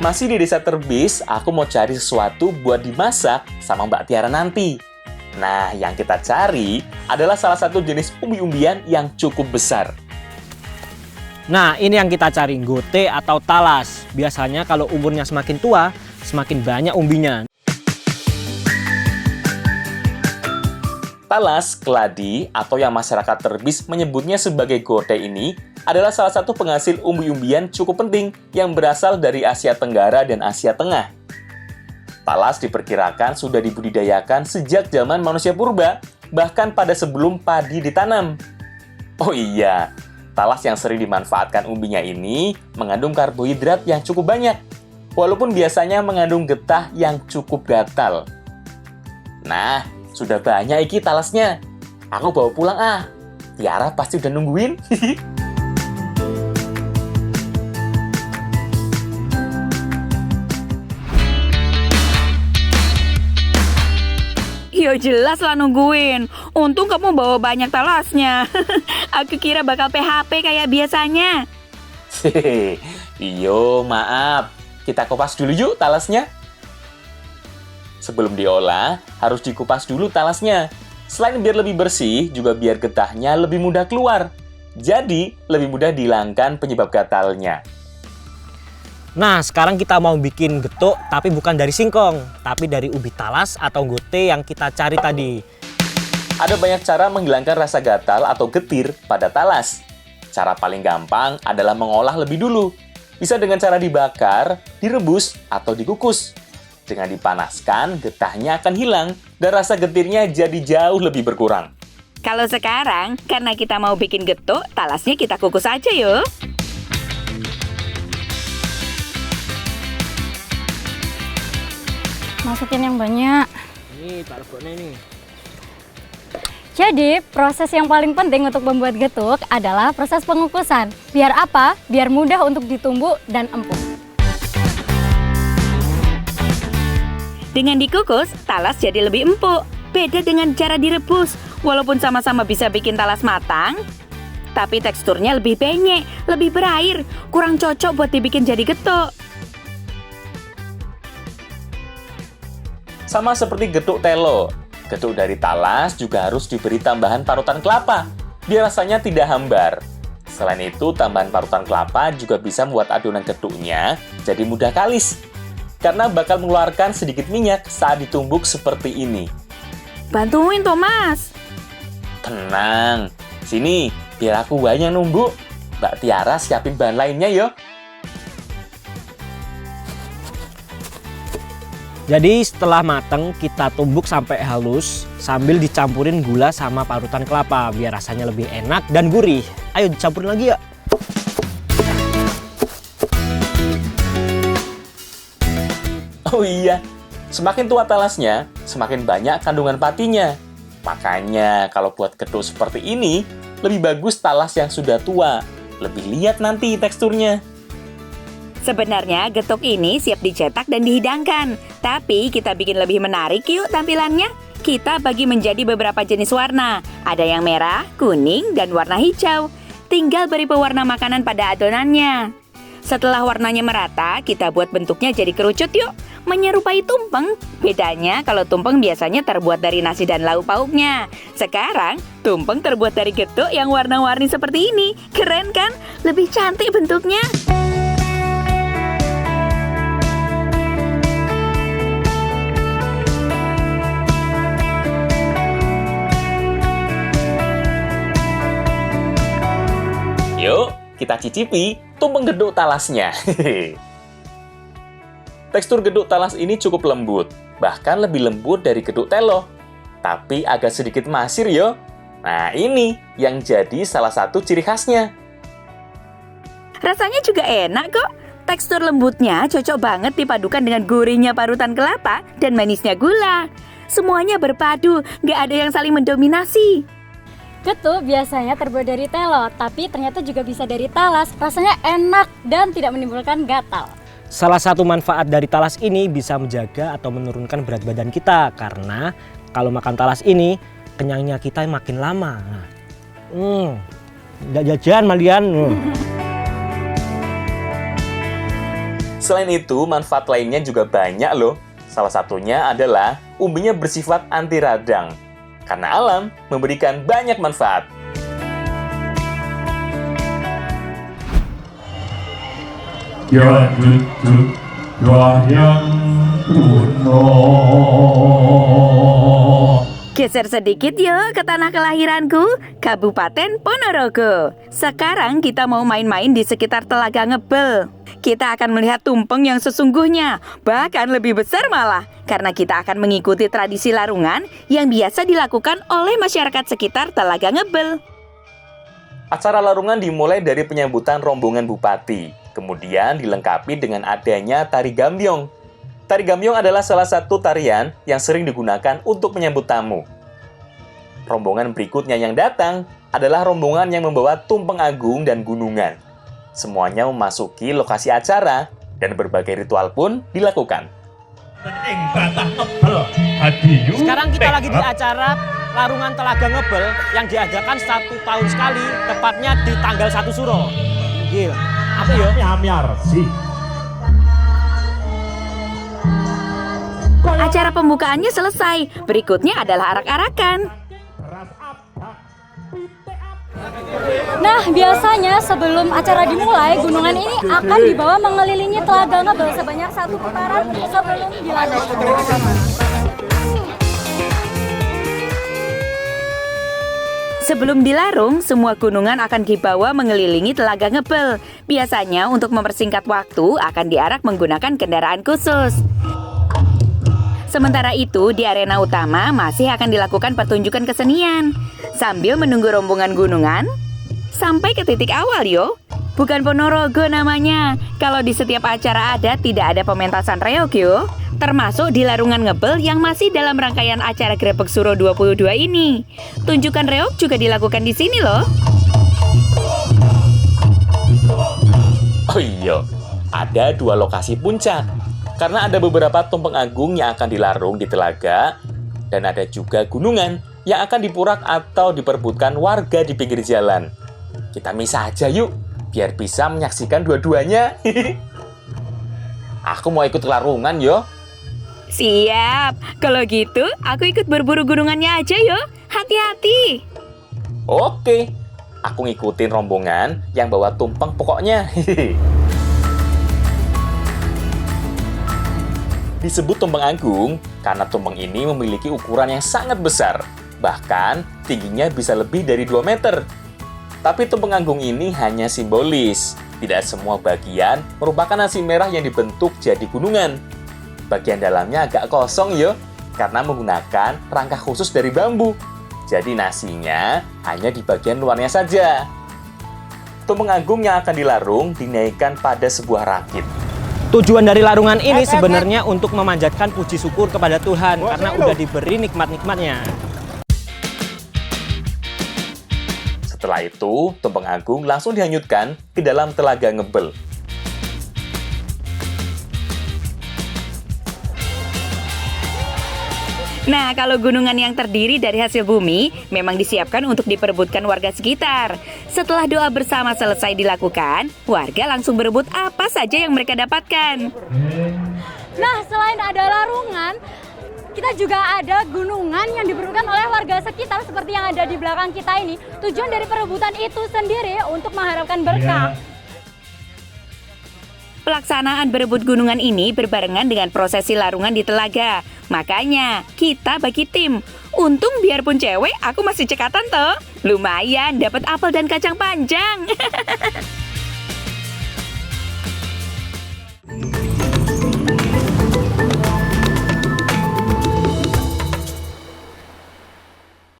Masih di Desa Terbis, aku mau cari sesuatu buat dimasak sama Mbak Tiara nanti. Nah, yang kita cari adalah salah satu jenis umbi-umbian yang cukup besar. Nah, ini yang kita cari, gote atau talas. Biasanya kalau umurnya semakin tua, semakin banyak umbinya. Talas, keladi, atau yang masyarakat Terbis menyebutnya sebagai gote ini adalah salah satu penghasil umbi-umbian cukup penting yang berasal dari Asia Tenggara dan Asia Tengah. Talas diperkirakan sudah dibudidayakan sejak zaman manusia purba, bahkan pada sebelum padi ditanam. Oh iya, talas yang sering dimanfaatkan umbinya ini mengandung karbohidrat yang cukup banyak, walaupun biasanya mengandung getah yang cukup gatal. Nah, sudah banyak iki talasnya. Aku bawa pulang ah. Tiara pasti udah nungguin. Ya jelas lah nungguin. Untung kamu bawa banyak talasnya. Aku kira bakal PHP kayak biasanya. Iyo, maaf. Kita kupas dulu yuk talasnya. Sebelum diolah, harus dikupas dulu talasnya. Selain biar lebih bersih, juga biar getahnya lebih mudah keluar. Jadi, lebih mudah dihilangkan penyebab gatalnya. Nah, sekarang kita mau bikin getuk, tapi bukan dari singkong, tapi dari ubi talas atau gote yang kita cari tadi. Ada banyak cara menghilangkan rasa gatal atau getir pada talas. Cara paling gampang adalah mengolah lebih dulu. Bisa dengan cara dibakar, direbus, atau dikukus. Dengan dipanaskan, getahnya akan hilang dan rasa getirnya jadi jauh lebih berkurang. Kalau sekarang, karena kita mau bikin getuk, talasnya kita kukus aja yuk. Masukin yang banyak. Ini taruhnya ini. Jadi, proses yang paling penting untuk membuat getuk adalah proses pengukusan. Biar apa? Biar mudah untuk ditumbuk dan empuk. Dengan dikukus, talas jadi lebih empuk. Beda dengan cara direbus. Walaupun sama-sama bisa bikin talas matang, tapi teksturnya lebih penyek, lebih berair, kurang cocok buat dibikin jadi getuk. Sama seperti getuk telo, getuk dari talas juga harus diberi tambahan parutan kelapa, biar rasanya tidak hambar. Selain itu, tambahan parutan kelapa juga bisa membuat adonan getuknya jadi mudah kalis, karena bakal mengeluarkan sedikit minyak saat ditumbuk seperti ini. Bantuin Thomas. Tenang, sini biar aku banyak numbuk. Mbak Tiara siapin bahan lainnya yo. Jadi setelah mateng, kita tumbuk sampai halus sambil dicampurin gula sama parutan kelapa biar rasanya lebih enak dan gurih. Ayo dicampurin lagi ya. Oh iya, semakin tua talasnya, semakin banyak kandungan patinya. Makanya kalau buat getuk seperti ini, lebih bagus talas yang sudah tua. Lebih lihat nanti teksturnya. Sebenarnya getuk ini siap dicetak dan dihidangkan. Tapi kita bikin lebih menarik yuk tampilannya. Kita bagi menjadi beberapa jenis warna. Ada yang merah, kuning, dan warna hijau. Tinggal beri pewarna makanan pada adonannya. Setelah warnanya merata, kita buat bentuknya jadi kerucut yuk. Menyerupai tumpeng. Bedanya kalau tumpeng biasanya terbuat dari nasi dan lauk pauknya. Sekarang, tumpeng terbuat dari getuk yang warna-warni seperti ini. Keren kan? Lebih cantik bentuknya. Yuk, kita cicipi tumpeng getuk talasnya. Tekstur getuk talas ini cukup lembut, bahkan lebih lembut dari getuk telo. Tapi agak sedikit masir yo. Nah ini yang jadi salah satu ciri khasnya. Rasanya juga enak kok. Tekstur lembutnya cocok banget dipadukan dengan gurihnya parutan kelapa dan manisnya gula. Semuanya berpadu, nggak ada yang saling mendominasi. Getuk biasanya terbuat dari telo, tapi ternyata juga bisa dari talas. Rasanya enak dan tidak menimbulkan gatal. Salah satu manfaat dari talas ini bisa menjaga atau menurunkan berat badan kita. Karena kalau makan talas ini, kenyangnya kita makin lama. Nggak jajan malian. Selain itu, manfaat lainnya juga banyak loh. Salah satunya adalah umbinya bersifat anti radang. Karena alam memberikan banyak manfaat. Geser sedikit yuk ke tanah kelahiranku, Kabupaten Ponorogo. Sekarang kita mau main-main di sekitar Telaga Ngebel. Kita akan melihat tumpeng yang sesungguhnya, bahkan lebih besar malah. Karena kita akan mengikuti tradisi larungan yang biasa dilakukan oleh masyarakat sekitar Telaga Ngebel. Acara larungan dimulai dari penyambutan rombongan bupati, kemudian dilengkapi dengan adanya tari gambyong. Tari gambyong adalah salah satu tarian yang sering digunakan untuk menyambut tamu. Rombongan berikutnya yang datang adalah rombongan yang membawa tumpeng agung dan gunungan. Semuanya memasuki lokasi acara dan berbagai ritual pun dilakukan. Sekarang kita lagi di acara Larungan Telaga Ngebel yang diadakan 1 tahun sekali, tepatnya di tanggal 1 Suro. Gil, apa ya? Nyamyar sih. Acara pembukaannya selesai, berikutnya adalah arak-arakan. Nah, biasanya sebelum acara dimulai, gunungan ini akan dibawa mengelilingi Telaga Ngebel sebanyak 1 putaran sebelum dilarung. Sebelum dilarung, semua gunungan akan dibawa mengelilingi Telaga Ngebel. Biasanya untuk mempersingkat waktu akan diarak menggunakan kendaraan khusus. Sementara itu, di arena utama masih akan dilakukan pertunjukan kesenian. Sambil menunggu rombongan gunungan, sampai ke titik awal yo. Bukan Ponorogo namanya. Kalau di setiap acara adat tidak ada pementasan reog yo. Termasuk di Larungan Ngebel yang masih dalam rangkaian acara Grebek Suro 22 ini. Tunjukan reog juga dilakukan di sini loh. Oh iya, ada 2 lokasi puncak. Karena ada beberapa tumpeng agung yang akan dilarung di telaga, dan ada juga gunungan yang akan dipurak atau diperebutkan warga di pinggir jalan. Kita misah aja yuk, biar bisa menyaksikan dua-duanya. Aku mau ikut larungan yo. Siap, kalau gitu aku ikut berburu gunungannya aja yo. Hati-hati. Oke, aku ngikutin rombongan yang bawa tumpeng pokoknya. Disebut tumpeng agung karena tumpeng ini memiliki ukuran yang sangat besar. Bahkan tingginya bisa lebih dari 2 meter. Tapi tumpeng agung ini hanya simbolis. Tidak semua bagian merupakan nasi merah yang dibentuk jadi gunungan. Bagian dalamnya agak kosong yo, karena menggunakan rangka khusus dari bambu. Jadi nasinya hanya di bagian luarnya saja. Tumpeng agung yang akan dilarung dinaikkan pada sebuah rakit. Tujuan dari larungan ini sebenarnya untuk memanjatkan puji syukur kepada Tuhan karena udah diberi nikmat-nikmatnya. Setelah itu, tumpeng agung langsung dihanyutkan ke dalam Telaga Ngebel. Nah, kalau gunungan yang terdiri dari hasil bumi memang disiapkan untuk diperebutkan warga sekitar. Setelah doa bersama selesai dilakukan, warga langsung berebut apa saja yang mereka dapatkan. Nah, selain ada larungan, kita juga ada gunungan yang diperlukan oleh warga sekitar seperti yang ada di belakang kita ini. Tujuan dari perebutan itu sendiri untuk mengharapkan berkah. Pelaksanaan berebut gunungan ini berbarengan dengan prosesi larungan di telaga. Makanya, kita bagi tim. Untung biarpun cewek, aku masih cekatan toh. Lumayan, dapat apel dan kacang panjang.